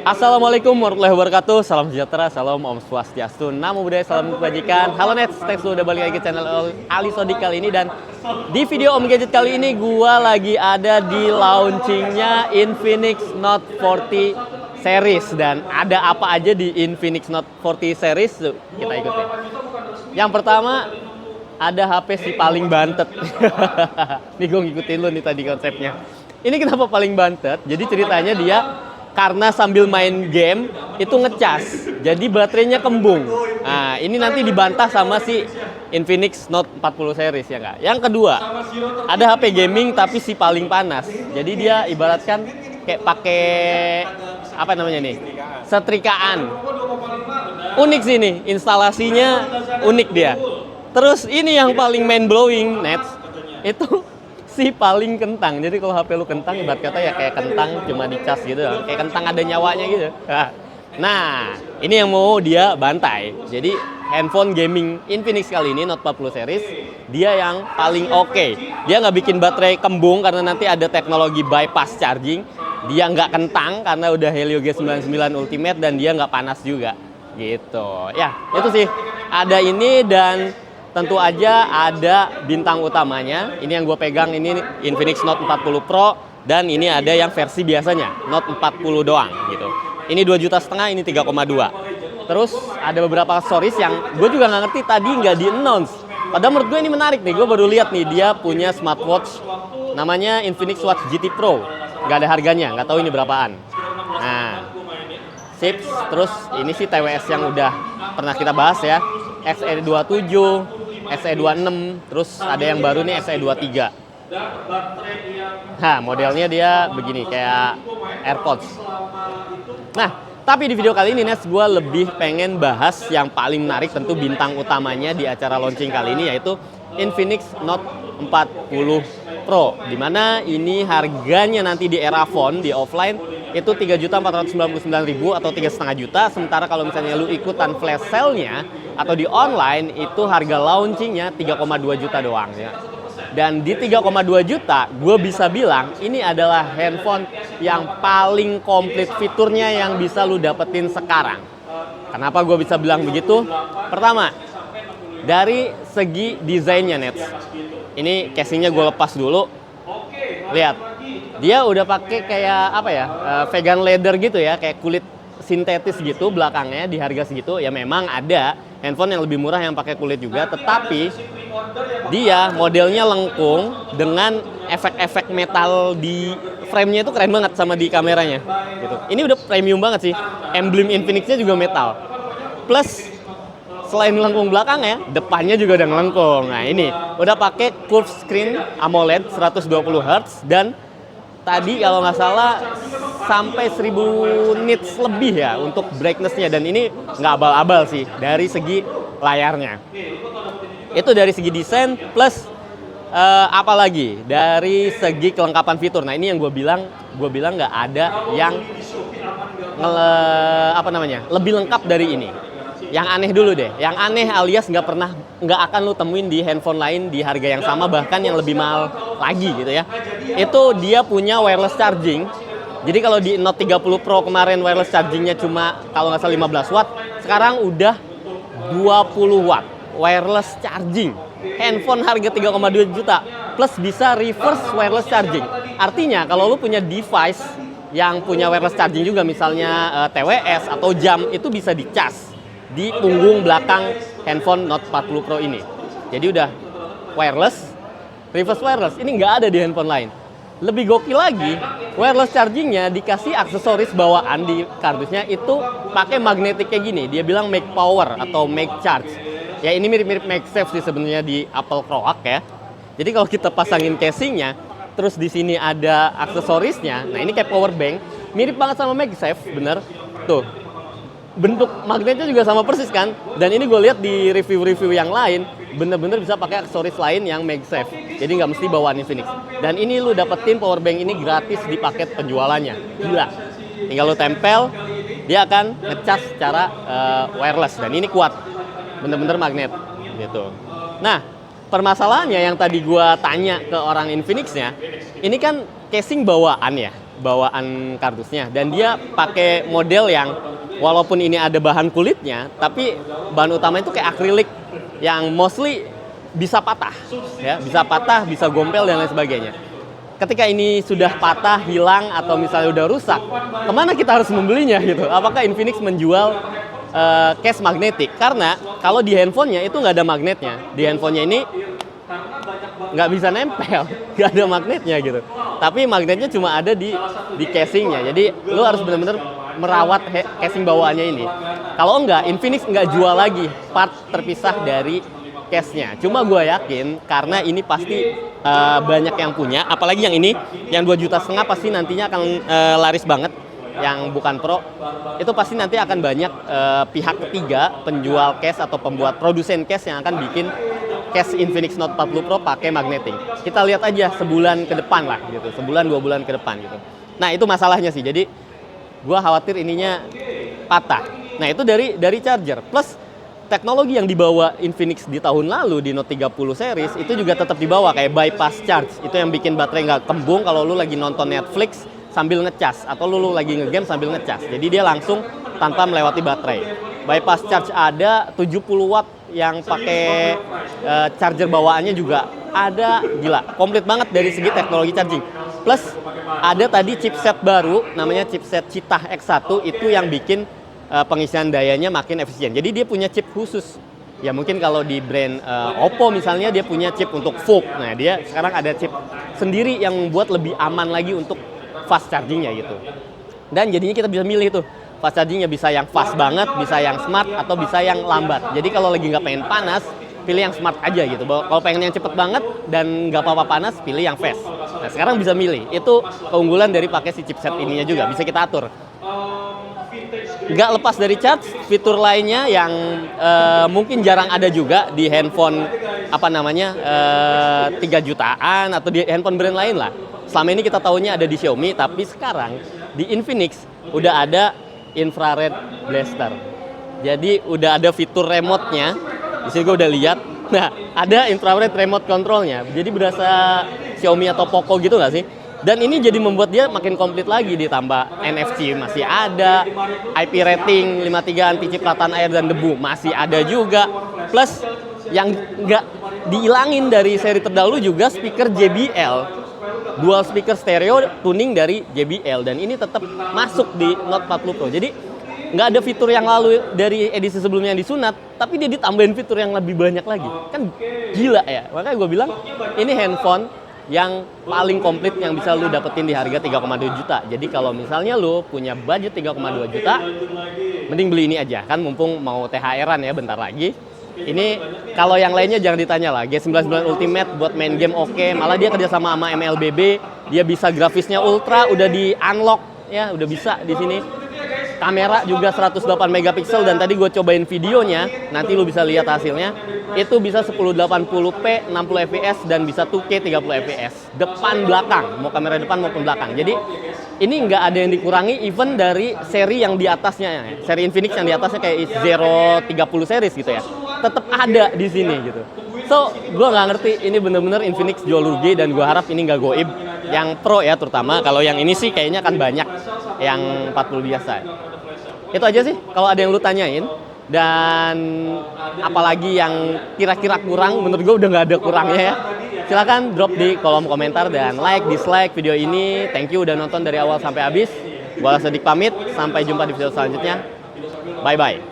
Assalamualaikum warahmatullahi wabarakatuh. Salam sejahtera, salam Om Swastiastu, Namo Buddhaya, salam kebajikan. Halo Nets, thanks udah balik lagi ke channel Ali Sodik kali ini. Dan di video Om Gadget kali ini gua lagi ada di launchingnya Infinix Note 40 series. Dan ada apa aja di Infinix Note 40 series? Tuh, kita ikutin. Yang pertama ada HP si paling bantet. Nih gue ngikutin lu nih tadi konsepnya. Ini kenapa paling bantet? Jadi ceritanya dia karena sambil main game itu ngecas, jadi baterainya kembung. Nah, ini nanti dibantah sama si Infinix Note 40 series ya nggak? Yang kedua, ada HP gaming tapi si paling panas. Jadi dia ibaratkan kayak pakai apa namanya nih? Setrikaan. Unik sih nih, instalasinya unik dia. Terus ini yang paling mind blowing, Nets, itu si paling kentang. Jadi kalau HP lu kentang, ibarat kata ya kayak kentang cuma dicas gitu, kayak kentang ada nyawanya gitu. Nah, ini yang mau dia bantai. Jadi handphone gaming Infinix kali ini Note 40 series dia yang paling oke. Dia nggak bikin baterai kembung karena nanti ada teknologi bypass charging. Dia nggak kentang karena udah Helio G99 Ultimate dan dia nggak panas juga. Gitu. Ya, itu sih. Ada ini dan tentu aja ada bintang utamanya. Ini yang gue pegang ini Infinix Note 40 Pro dan ini ada yang versi biasanya Note 40 doang gitu. Ini 2,5 juta, ini 3,2. Terus ada beberapa aksesoris yang gue juga nggak ngerti tadi nggak di-announce. Padahal menurut gue ini menarik nih. Gue baru lihat nih dia punya smartwatch namanya Infinix Watch GT Pro. Nggak ada harganya, nggak tahu ini berapaan. Nah, sips. Terus ini sih TWS yang udah pernah kita bahas ya. XE27, XE26, terus ada yang baru nih XE23. Nah, modelnya dia begini, kayak AirPods. Nah, tapi di video kali ini, Nes, gue lebih pengen bahas yang paling menarik, tentu bintang utamanya di acara launching kali ini, yaitu Infinix Note 40 Pro. Dimana ini harganya nanti di era phone, di offline, itu 3.499.000 atau 3,5 juta. Sementara kalau misalnya lu ikutan flash sale-nya atau di online itu harga launchingnya 3,2 juta doang ya. Dan di 3,2 juta gue bisa bilang ini adalah handphone yang paling komplit fiturnya yang bisa lu dapetin sekarang. Kenapa gue bisa bilang begitu? Pertama, dari segi desainnya, Nets. Ini casingnya gue lepas dulu. Lihat, dia udah pakai kayak apa ya, vegan leather gitu ya, kayak kulit sintetis gitu belakangnya di harga segitu. Ya memang ada handphone yang lebih murah yang pakai kulit juga, tetapi dia modelnya lengkung dengan efek-efek metal di frame-nya itu keren banget sama di kameranya gitu. Ini udah premium banget sih. Emblem Infinix-nya juga metal. Plus selain lengkung belakangnya, depannya juga udah ngelengkung. Nah, ini udah pakai curved screen AMOLED 120 Hz dan tadi kalau nggak salah sampai 1000 nits lebih ya untuk brightness-nya, dan ini nggak abal-abal sih dari segi layarnya. Itu dari segi desain plus apalagi dari segi kelengkapan fitur. Nah, ini yang gue bilang nggak ada yang lebih lengkap dari ini. Yang aneh dulu deh, yang aneh alias nggak akan lu temuin di handphone lain di harga yang sama, bahkan yang lebih mahal lagi gitu ya. Itu dia punya wireless charging. Jadi kalau di Note 30 Pro kemarin wireless chargingnya cuma kalau nggak salah 15 watt, sekarang udah 20 watt wireless charging. Handphone harga 3,2 juta plus bisa reverse wireless charging. Artinya kalau lu punya device yang punya wireless charging juga, misalnya TWS atau jam, itu bisa dicas di punggung belakang handphone Note 40 Pro ini. Jadi udah wireless, reverse wireless. Ini nggak ada di handphone lain. Lebih gokil lagi, wireless chargingnya dikasih aksesoris bawaan di kardusnya itu pakai magnetik kayak gini. Dia bilang make power atau make charge. Ya ini mirip-mirip MagSafe sih sebenarnya di Apple Croak ya. Jadi kalau kita pasangin casingnya, terus di sini ada aksesorisnya. Nah, ini kayak power bank, mirip banget sama MagSafe, bener. Tuh. Bentuk magnetnya juga sama persis kan, dan ini gue lihat di review-review yang lain bener-bener bisa pakai aksesoris lain yang MagSafe, jadi nggak mesti bawaan Infinix. Dan ini lu dapetin power bank ini gratis di paket penjualannya, gila. Tinggal lu tempel, dia akan ngecas secara wireless, dan ini kuat, bener-bener magnet gitu. Nah, permasalahannya yang tadi gue tanya ke orang Infinix-nya, ini kan casing bawaan ya. bawaan kardusnya, dan dia pakai model yang walaupun ini ada bahan kulitnya, tapi bahan utama itu kayak akrilik yang mostly bisa patah, ya, bisa gompel dan lain sebagainya. Ketika ini sudah patah, hilang, atau misalnya udah rusak, kemana kita harus membelinya gitu? Apakah Infinix menjual case magnetik? Karena kalau di handphonenya itu nggak ada magnetnya. Di handphonenya ini nggak bisa nempel, nggak ada magnetnya gitu. Tapi magnetnya cuma ada di casingnya. Jadi lu harus benar-benar merawat casing bawaannya ini. Kalau enggak, Infinix nggak jual lagi part terpisah dari case-nya. Cuma gue yakin karena ini pasti banyak yang punya, apalagi yang ini, yang 2,5 juta pasti nantinya akan laris banget. Yang bukan Pro, itu pasti nanti akan banyak pihak ketiga, penjual case atau pembuat produsen case yang akan bikin case Infinix Note 40 Pro pakai magnetic. Kita lihat aja sebulan ke depan lah gitu, sebulan 2 bulan ke depan gitu. Nah itu masalahnya sih, jadi gua khawatir ininya patah. Nah itu dari charger, plus teknologi yang dibawa Infinix di tahun lalu di Note 30 series itu juga tetap dibawa, kayak bypass charge. Itu yang bikin baterai nggak kembung kalau lu lagi nonton Netflix sambil ngecas, atau lu lagi ngegame sambil ngecas. Jadi dia langsung tanpa melewati baterai. Bypass charge ada, 70 watt yang pakai charger bawaannya juga ada. Gila, komplit banget dari segi teknologi charging. Plus ada tadi chipset baru namanya chipset Cheetah X1, itu yang bikin pengisian dayanya makin efisien. Jadi dia punya chip khusus. Ya mungkin kalau di brand Oppo misalnya dia punya chip untuk VOOC. Nah dia sekarang ada chip sendiri yang membuat lebih aman lagi untuk fast chargingnya gitu. Dan jadinya kita bisa milih tuh, fast chargingnya bisa yang fast banget, bisa yang smart, atau bisa yang lambat. Jadi kalau lagi nggak pengen panas, pilih yang smart aja gitu. Kalau pengen yang cepet banget dan nggak apa-apa panas, pilih yang fast. Nah sekarang bisa milih. Itu keunggulan dari pakai si chipset ininya juga, bisa kita atur. Nggak lepas dari charge, fitur lainnya yang mungkin jarang ada juga di handphone 3 jutaan atau di handphone brand lain lah. Selama ini kita tahunya ada di Xiaomi, tapi sekarang di Infinix udah ada infrared blaster. Jadi udah ada fitur remote-nya. Di sini gue udah lihat. Nah, ada infrared remote control-nya. Jadi berasa Xiaomi atau Poco gitu nggak sih? Dan ini jadi membuat dia makin komplit lagi, ditambah NFC masih ada, IP rating 53 anti cipratan air dan debu masih ada juga. Plus yang nggak dihilangin dari seri terdahulu juga speaker JBL. Dual speaker stereo tuning dari JBL, dan ini tetap masuk di Note 40 Pro. Jadi nggak ada fitur yang lalu dari edisi sebelumnya yang disunat, tapi dia ditambahin fitur yang lebih banyak lagi. Kan gila ya. Makanya gue bilang ini handphone yang paling komplit yang bisa lu dapetin di harga 3,2 juta. Jadi kalau misalnya lu punya budget 3,2 juta, mending beli ini aja. Kan mumpung mau THR-an ya bentar lagi. Ini kalau yang lainnya jangan ditanya lah. G99 Ultimate buat main game oke. Malah dia kerjasama sama MLBB. Dia bisa grafisnya ultra, udah di unlock ya, udah bisa di sini. Kamera juga 108 megapiksel, dan tadi gue cobain videonya, nanti lu bisa lihat hasilnya. Itu bisa 1080p 60 fps dan bisa 2K 30 fps. Depan belakang, mau kamera depan maupun belakang. Jadi ini nggak ada yang dikurangi even dari seri yang di atasnya. Seri Infinix yang di atasnya kayak Zero 30 series gitu ya. Tetap ada di sini gitu. So, gue nggak ngerti ini bener-bener Infinix jual rugi, dan gue harap ini nggak goib. Yang Pro ya terutama. Kalau yang ini sih kayaknya kan banyak yang 40 biasa. Itu aja sih kalau ada yang lu tanyain. Dan apalagi yang kira-kira kurang, menurut gue udah nggak ada kurangnya ya. Silakan drop di kolom komentar dan like, dislike video ini. Thank you udah nonton dari awal sampai habis. Gua Sedik pamit, sampai jumpa di video selanjutnya. Bye bye.